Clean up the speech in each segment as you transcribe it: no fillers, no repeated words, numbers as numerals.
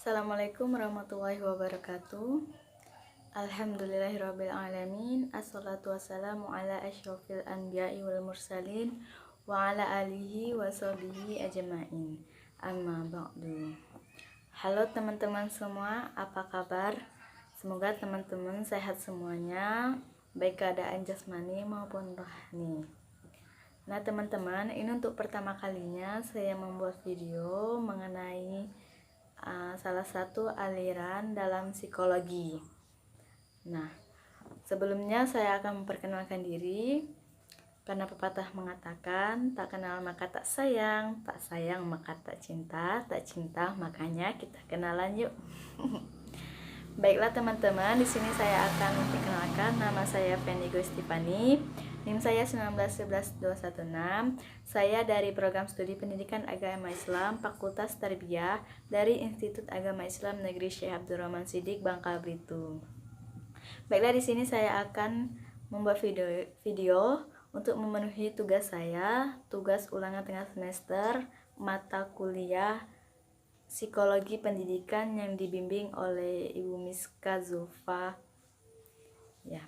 Assalamualaikum warahmatullahi wabarakatuh. Alhamdulillahirabbil alamin. Assalatu wassalamu ala asyrofil anbiya'i wal mursalin wa ala alihi wa sahbihi ajmain. Amma ba'du. Halo teman-teman semua, apa kabar? Semoga teman-teman sehat semuanya, baik keadaan jasmani maupun rohani. Nah teman-teman, ini untuk pertama kalinya saya membuat video mengenai salah satu aliran dalam psikologi. Nah, sebelumnya saya akan memperkenalkan diri, karena pepatah mengatakan tak kenal maka tak sayang maka tak cinta makanya kita kenalan yuk. Baiklah teman-teman, di sini saya akan memperkenalkan, nama saya Feni Gustipani, NIM saya 1911216. Saya dari program studi Pendidikan Agama Islam Fakultas Tarbiyah dari Institut Agama Islam Negeri Syekh Abdurrahman Siddiq, Bangka Belitung. Baiklah, di sini saya akan membuat video untuk memenuhi tugas saya, tugas ulangan tengah semester mata kuliah Psikologi Pendidikan yang dibimbing oleh Ibu Miska Zulfa. Ya.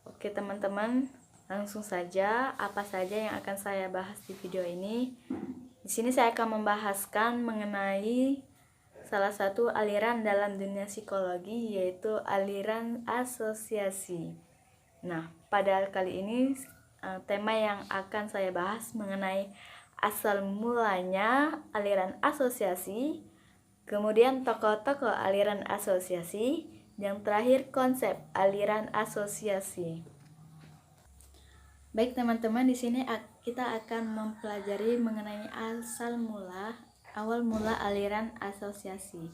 Oke teman-teman, langsung saja apa saja yang akan saya bahas di video ini. Di sini saya akan membahaskan mengenai salah satu aliran dalam dunia psikologi, yaitu aliran asosiasi. Nah, pada kali ini tema yang akan saya bahas mengenai asal mulanya aliran asosiasi, kemudian tokoh-tokoh aliran asosiasi, yang terakhir konsep aliran asosiasi. Baik teman-teman, di sini kita akan mempelajari mengenai awal mula aliran asosiasi.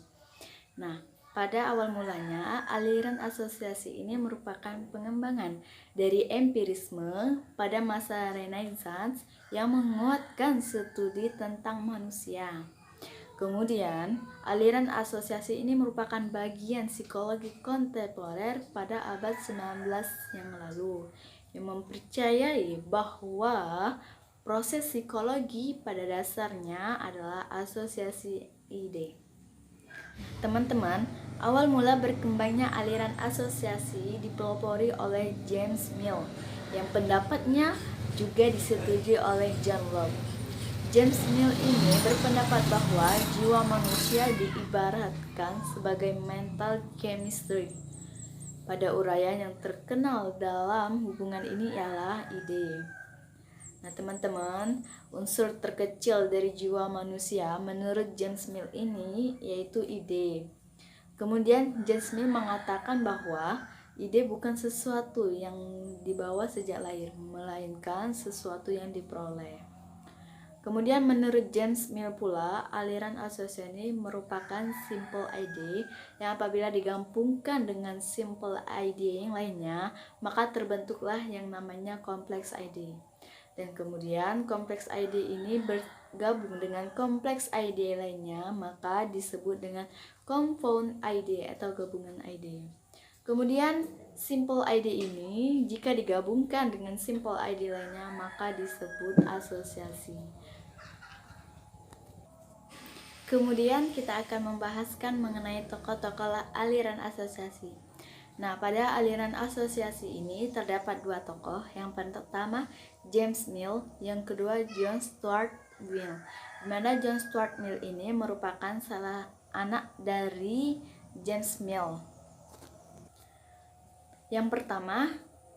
Nah, pada awal mulanya, aliran asosiasi ini merupakan pengembangan dari empirisme pada masa Renaissance yang menguatkan studi tentang manusia. Kemudian, aliran asosiasi ini merupakan bagian psikologi kontemporer pada abad 19 yang lalu, yang mempercayai bahwa proses psikologi pada dasarnya adalah asosiasi ide. Teman-teman, awal mula berkembangnya aliran asosiasi dipelopori oleh James Mill, yang pendapatnya juga disetujui oleh John Locke. James Mill ini berpendapat bahwa jiwa manusia diibaratkan sebagai mental chemistry. Pada uraian yang terkenal dalam hubungan ini ialah ide. Nah teman-teman, unsur terkecil dari jiwa manusia menurut James Mill ini yaitu ide. Kemudian James Mill mengatakan bahwa ide bukan sesuatu yang dibawa sejak lahir, melainkan sesuatu yang diperoleh. Kemudian menurut James Mill pula, aliran asosiasi merupakan simple idea yang apabila digabungkan dengan simple idea yang lainnya, maka terbentuklah yang namanya kompleks idea. Dan kemudian kompleks idea ini bergabung dengan kompleks idea lainnya, maka disebut dengan compound idea atau gabungan idea. Kemudian simple idea ini jika digabungkan dengan simple idea lainnya, maka disebut asosiasi. Kemudian kita akan membahaskan mengenai tokoh-tokoh aliran asosiasi. Nah, pada aliran asosiasi ini terdapat dua tokoh. Yang pertama James Mill, yang kedua John Stuart Mill. Dimana John Stuart Mill ini merupakan salah anak dari James Mill. Yang pertama,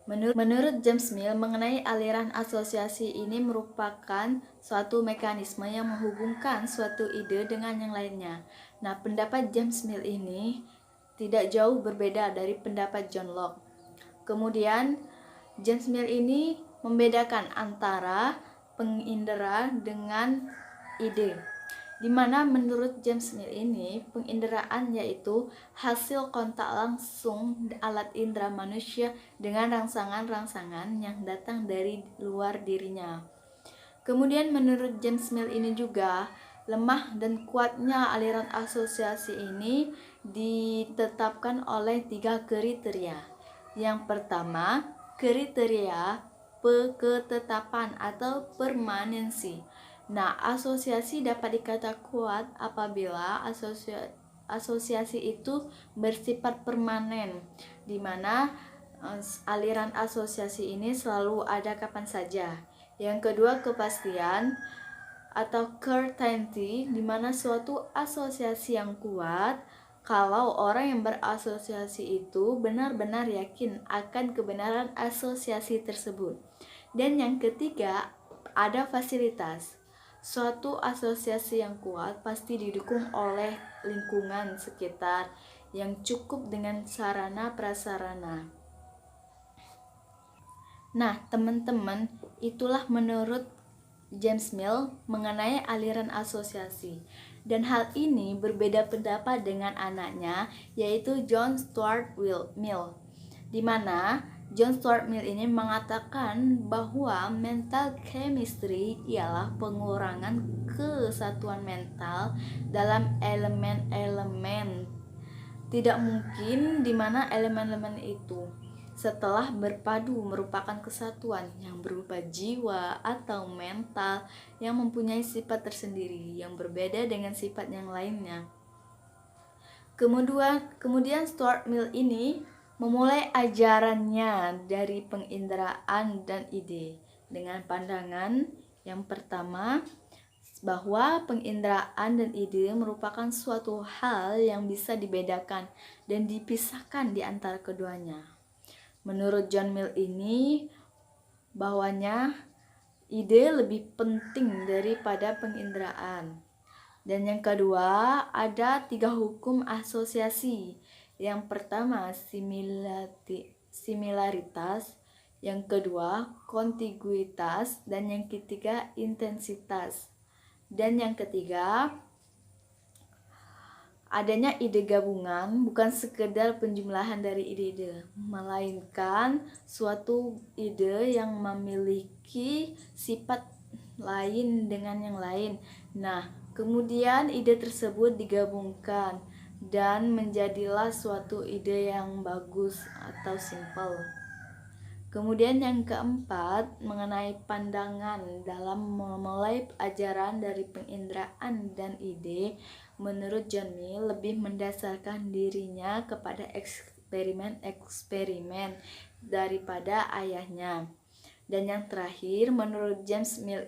menurut James Mill, mengenai aliran asosiasi ini merupakan suatu mekanisme yang menghubungkan suatu ide dengan yang lainnya. Nah, pendapat James Mill ini tidak jauh berbeda dari pendapat John Locke. Kemudian, James Mill ini membedakan antara pengindera dengan ide, di mana menurut James Mill ini penginderaan yaitu hasil kontak langsung alat indera manusia dengan rangsangan-rangsangan yang datang dari luar dirinya. Kemudian menurut James Mill ini juga lemah dan kuatnya aliran asosiasi ini ditetapkan oleh 3 kriteria. Yang pertama, kriteria ketetapan atau permanensi. Nah, asosiasi dapat dikatakan kuat apabila asosiasi itu bersifat permanen, di mana aliran asosiasi ini selalu ada kapan saja. Yang kedua, kepastian atau certainty, di mana suatu asosiasi yang kuat kalau orang yang berasosiasi itu benar-benar yakin akan kebenaran asosiasi tersebut. Dan yang ketiga, ada fasilitas. Suatu asosiasi yang kuat pasti didukung oleh lingkungan sekitar yang cukup dengan sarana prasarana. Nah, teman-teman, itulah menurut James Mill mengenai aliran asosiasi. Dan hal ini berbeda pendapat dengan anaknya, yaitu John Stuart Mill, di mana John Stuart Mill ini mengatakan bahwa mental chemistry ialah pengurangan kesatuan mental dalam elemen-elemen. Tidak mungkin di mana elemen-elemen itu setelah berpadu merupakan kesatuan yang berupa jiwa atau mental yang mempunyai sifat tersendiri yang berbeda dengan sifat yang lainnya. Kemudian Stuart Mill ini memulai ajarannya dari penginderaan dan ide dengan pandangan yang pertama, bahwa penginderaan dan ide merupakan suatu hal yang bisa dibedakan dan dipisahkan di antara keduanya. Menurut John Mill ini, bahwanya ide lebih penting daripada penginderaan. Dan yang kedua, ada 3 hukum asosiasi. Yang pertama, similaritas. Yang kedua, kontiguitas. Dan yang ketiga, intensitas. Dan yang ketiga, adanya ide gabungan, bukan sekedar penjumlahan dari ide-ide, melainkan suatu ide yang memiliki sifat lain dengan yang lain. Nah, kemudian ide tersebut digabungkan dan menjadilah suatu ide yang bagus atau simple. Kemudian yang keempat, mengenai pandangan dalam memulai ajaran dari penginderaan dan ide, menurut John Mill lebih mendasarkan dirinya kepada eksperimen daripada ayahnya. Dan yang terakhir, menurut John Stuart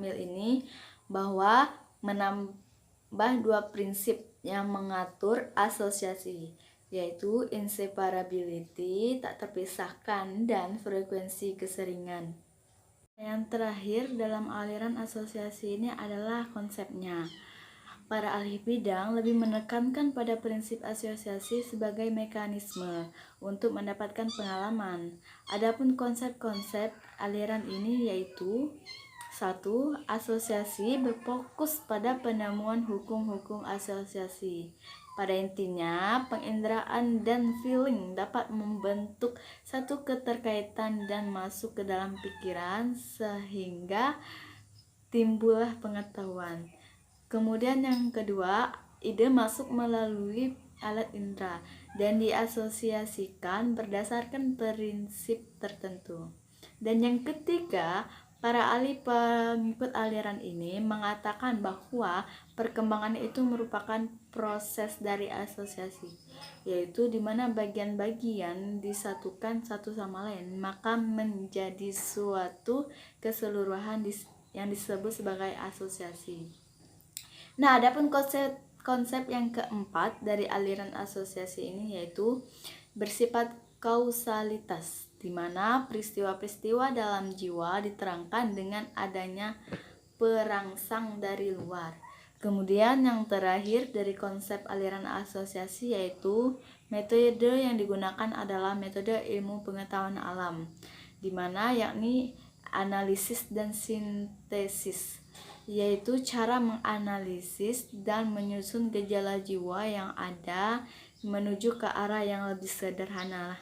Mill ini, bahwa menambah 2 prinsip yang mengatur asosiasi, yaitu inseparability, tak terpisahkan, dan frekuensi keseringan. Yang terakhir dalam aliran asosiasi ini adalah konsepnya. Para ahli bidang lebih menekankan pada prinsip asosiasi sebagai mekanisme untuk mendapatkan pengalaman. Adapun konsep-konsep aliran ini yaitu: 1. Asosiasi berfokus pada penemuan hukum-hukum asosiasi. Pada intinya, penginderaan dan feeling dapat membentuk satu keterkaitan dan masuk ke dalam pikiran sehingga timbullah pengetahuan. Kemudian yang kedua, ide masuk melalui alat indera dan diasosiasikan berdasarkan prinsip tertentu. Dan yang ketiga, para ahli pengikut aliran ini mengatakan bahwa perkembangan itu merupakan proses dari asosiasi, yaitu di mana bagian-bagian disatukan satu sama lain, maka menjadi suatu keseluruhan yang disebut sebagai asosiasi. Nah, adapun konsep yang keempat dari aliran asosiasi ini yaitu bersifat kausalitas, di mana peristiwa-peristiwa dalam jiwa diterangkan dengan adanya perangsang dari luar. Kemudian yang terakhir dari konsep aliran asosiasi yaitu metode yang digunakan adalah metode ilmu pengetahuan alam, di mana yakni analisis dan sintesis, yaitu cara menganalisis dan menyusun gejala jiwa yang ada menuju ke arah yang lebih sederhana.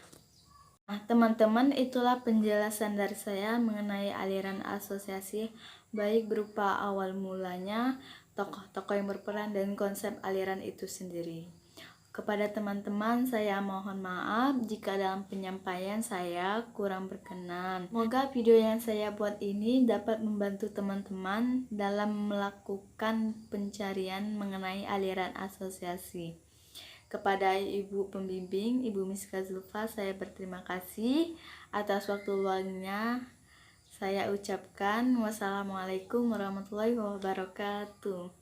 Nah, teman-teman, itulah penjelasan dari saya mengenai aliran asosiasi, baik berupa awal mulanya, tokoh-tokoh yang berperan, dan konsep aliran itu sendiri. Kepada teman-teman, saya mohon maaf jika dalam penyampaian saya kurang berkenan. Semoga video yang saya buat ini dapat membantu teman-teman dalam melakukan pencarian mengenai aliran asosiasi. Kepada Ibu Pembimbing, Ibu Miska Zulfa, saya berterima kasih atas waktu luangnya. Saya ucapkan wassalamualaikum warahmatullahi wabarakatuh.